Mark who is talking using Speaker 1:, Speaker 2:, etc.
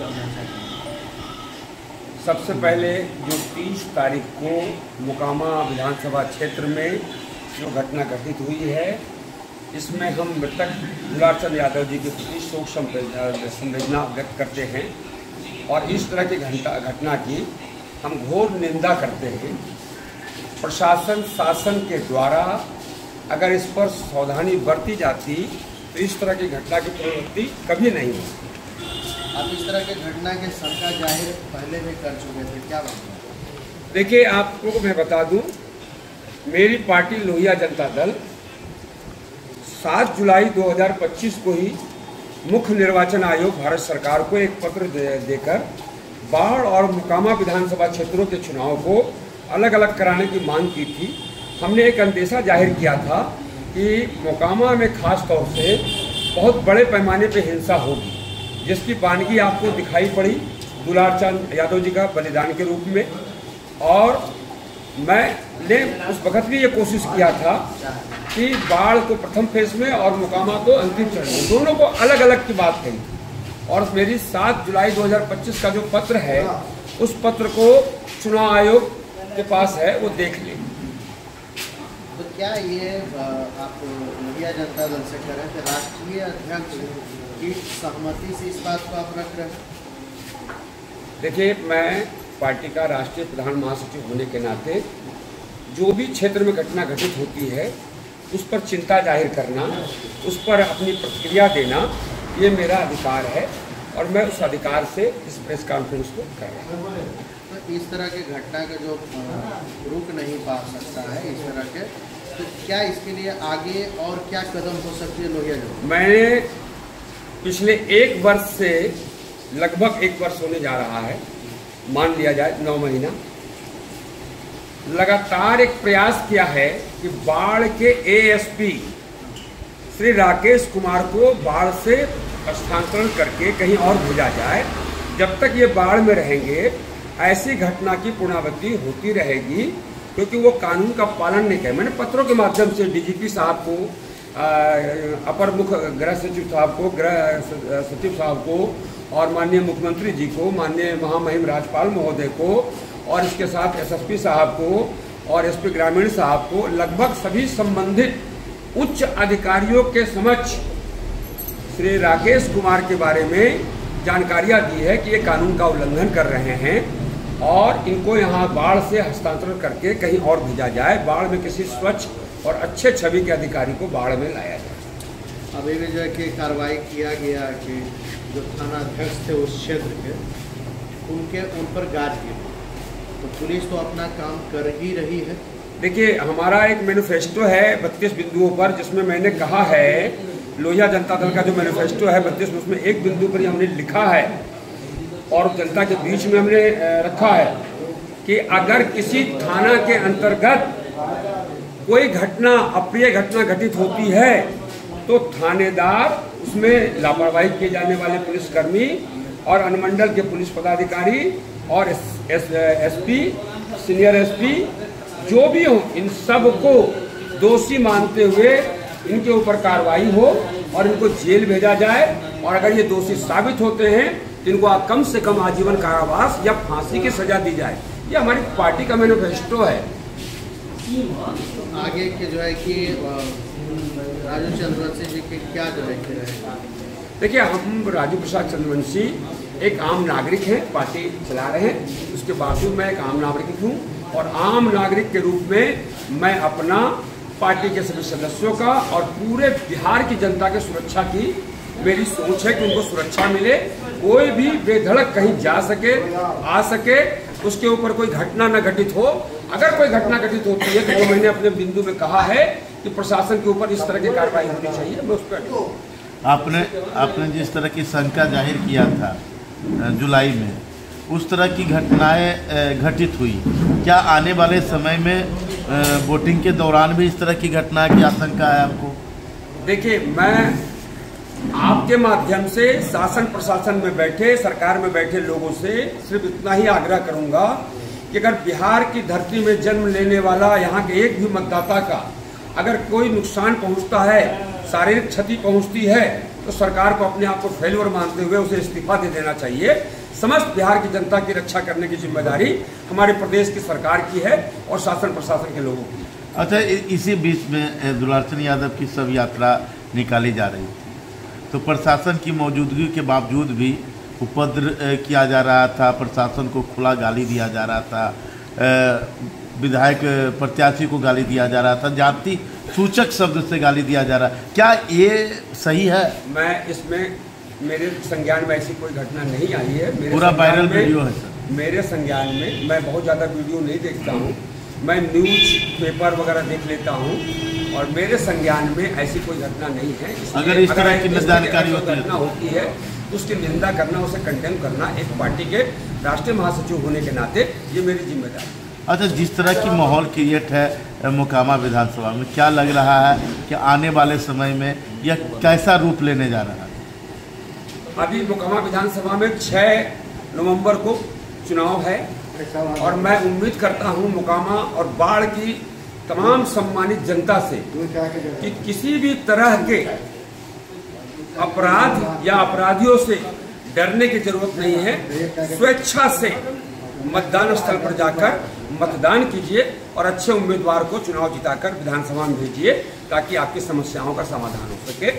Speaker 1: करना चाहते हैं?
Speaker 2: सबसे पहले जो 30 तारीख को मोकामा विधानसभा क्षेत्र में जो घटना घटित हुई है, इसमें हम मृतक दुलार चंद यादव जी के प्रति शोक संवेदना व्यक्त करते हैं और इस तरह की घटना की हम घोर निंदा करते हैं। प्रशासन शासन के द्वारा अगर इस पर सावधानी बरती जाती तो इस तरह की घटना की प्रवृत्ति कभी नहीं होती।
Speaker 1: आप इस तरह की घटना के शंका जाहिर पहले भी कर चुके थे, क्या बात है?
Speaker 2: देखिए, आपको मैं बता दूं, मेरी पार्टी लोहिया जनता दल 7 जुलाई 2025 को ही मुख्य निर्वाचन आयोग भारत सरकार को एक पत्र देकर बाढ़ और मोकामा विधानसभा क्षेत्रों के चुनाव को अलग अलग कराने की मांग की थी। हमने एक अंदेशा जाहिर किया था कि मोकामा में खास तौर से बहुत बड़े पैमाने पर हिंसा होगी, जिसकी वानगी आपको दिखाई पड़ी दुलार चंद यादव जी का बलिदान के रूप में। और मैंने उस वक्त भी ये कोशिश किया था कि बाढ़ को प्रथम फेज में और मोकामा को अंतिम चरण में, दोनों को अलग अलग की बात कही। और मेरी 7 जुलाई 2025 का जो पत्र है, उस पत्र को चुनाव आयोग के पास है, वो देख लें।
Speaker 1: तो क्या ये आप लोहिया जनता दल से करें कि राष्ट्रीय अध्यक्ष की सहमति से इस बात को आप रख रहे हैं?
Speaker 2: देखिए, मैं पार्टी का राष्ट्रीय प्रधान महासचिव होने के नाते जो भी क्षेत्र में घटना घटित होती है उस पर चिंता जाहिर करना, उस पर अपनी प्रतिक्रिया देना, ये मेरा अधिकार है और मैं उस अधिकार से इस प्रेस कॉन्फ्रेंस को कर रहा हूँ।
Speaker 1: तो इस तरह की घटना का जो रुक नहीं पा सकता है इस तरह के, तो क्या इसके लिए आगे और क्या कदम हो सकती है लोहिया जनता?
Speaker 2: मैंने पिछले 1 वर्ष से लगभग 1 वर्ष होने जा रहा है, मान लिया जाए 9 महीना, लगातार एक प्रयास किया है कि बाढ़ के एएसपी श्री राकेश कुमार को बाढ़ से स्थानांतरण करके कहीं और भेजा जाए। जब तक ये बाढ़ में रहेंगे ऐसी घटना की पुनरावृत्ति होती रहेगी, क्योंकि वो कानून का पालन नहीं करे। मैंने पत्रों के माध्यम से डीजीपी साहब को, अपर मुख्य गृह सचिव साहब को, गृह सचिव साहब को और माननीय मुख्यमंत्री जी को, माननीय महामहिम राज्यपाल महोदय को और इसके साथ एसएसपी साहब को और एसपी ग्रामीण साहब को, लगभग सभी संबंधित उच्च अधिकारियों के समक्ष श्री राकेश कुमार के बारे में जानकारियां दी है कि ये कानून का उल्लंघन कर रहे हैं और इनको यहाँ बाढ़ से हस्तांतरण करके कहीं और भेजा जाए। बाढ़ में किसी स्वच्छ और अच्छे छवि के अधिकारी को बाढ़ में लाया जाए।
Speaker 1: अभी भी जो है कि कार्रवाई किया गया कि जो थाना अध्यक्ष थे उस क्षेत्र के, उन पर गाज गिरी, तो पुलिस तो अपना काम कर ही रही है।
Speaker 2: देखिए, हमारा एक मैनिफेस्टो है 32 बिंदुओं पर, जिसमें मैंने कहा है, लोहिया जनता दल का जो मैनिफेस्टो है 32, उसमें एक बिंदु पर हमने लिखा है और जनता के बीच में हमने रखा है कि अगर किसी थाना के अंतर्गत कोई घटना, अप्रिय घटना घटित होती है तो थानेदार, उसमें लापरवाही किए जाने वाले पुलिसकर्मी और अनुमंडल के पुलिस पदाधिकारी और एसपी, सीनियर एसपी जो भी हो, इन सब को दोषी मानते हुए इनके ऊपर कार्रवाई हो और इनको जेल भेजा जाए। और अगर ये दोषी साबित होते हैं तो इनको कम से कम आजीवन कारावास या फांसी की सजा दी जाए। ये हमारी पार्टी का मैनिफेस्टो है।
Speaker 1: आगे के जो है कि राजू चंद्रवंशी जी के क्या जो है कि रहेगा?
Speaker 2: देखिए, हम राजू प्रसाद चंद्रवंशी एक आम नागरिक हैं, पार्टी चला रहे हैं, उसके बावजूद मैं एक आम नागरिक हूँ और आम नागरिक के रूप में मैं अपना, पार्टी के सभी सदस्यों का और पूरे बिहार की जनता के सुरक्षा की मेरी सोच है कि उनको सुरक्षा मिले, कोई भी बेधड़क कहीं जा सके, आ सके, उसके ऊपर कोई घटना न घटित हो। अगर कोई घटना घटित होती है तो मैंने अपने बिंदु में कहा है कि प्रशासन के ऊपर इस तरह की कार्रवाई होनी चाहिए। मैं उस पर
Speaker 3: आपने जिस तरह की शंका जाहिर किया था जुलाई में, उस तरह की घटनाएं घटित हुई, क्या आने वाले समय में वोटिंग के दौरान भी इस तरह की घटना की आशंका है आपको?
Speaker 2: देखिए, मैं आपके माध्यम से शासन प्रशासन में बैठे, सरकार में बैठे लोगों से सिर्फ इतना ही आग्रह करूंगा कि अगर बिहार की धरती में जन्म लेने वाला यहाँ के एक भी मतदाता का अगर कोई नुकसान पहुँचता है, शारीरिक क्षति पहुँचती है, तो सरकार को अपने आप को फेल्योर मानते हुए उसे इस्तीफा दे देना चाहिए। समस्त बिहार की जनता की रक्षा करने की जिम्मेदारी हमारे प्रदेश की सरकार की है और शासन प्रशासन के लोगों की।
Speaker 3: अच्छा, इसी बीच में दुलारचंद यादव की सब यात्रा निकाली जा रही थी, तो प्रशासन की मौजूदगी के बावजूद भी उपद्रव किया जा रहा था, प्रशासन को खुला गाली दिया जा रहा था, विधायक प्रत्याशी को गाली दिया जा रहा था, जाति सूचक शब्द से गाली दिया जा रहा है। क्या ये सही है?
Speaker 2: मैं इसमें, मेरे संज्ञान में ऐसी कोई घटना नहीं आई है।
Speaker 3: पूरा वायरल वीडियो है सर।
Speaker 2: मेरे संज्ञान में, मैं बहुत ज़्यादा वीडियो नहीं देखता हूँ, मैं न्यूज पेपर वगैरह देख लेता हूँ और मेरे संज्ञान में ऐसी कोई घटना नहीं है।
Speaker 3: अगर इस तरह की जानकारी
Speaker 2: होती है तो उसकी निंदा करना, उसे कंडेम करना एक पार्टी के राष्ट्रीय महासचिव होने के नाते ये मेरी जिम्मेदारी है।
Speaker 3: अच्छा, जिस तरह की माहौल क्रिएट है मोकामा विधानसभा में, क्या लग रहा है कि आने वाले समय में यह कैसा रूप लेने जा रहा है?
Speaker 2: अभी मोकामा विधानसभा में 6 नवंबर को चुनाव है और मैं उम्मीद करता हूं मोकामा और बाढ़ की तमाम सम्मानित जनता से कि किसी भी तरह के अपराध या अपराधियों से डरने की जरूरत नहीं है। स्वेच्छा से मतदान स्थल पर जाकर मतदान कीजिए और अच्छे उम्मीदवार को चुनाव जिताकर विधानसभा में भेजिए ताकि आपकी समस्याओं का समाधान हो सके।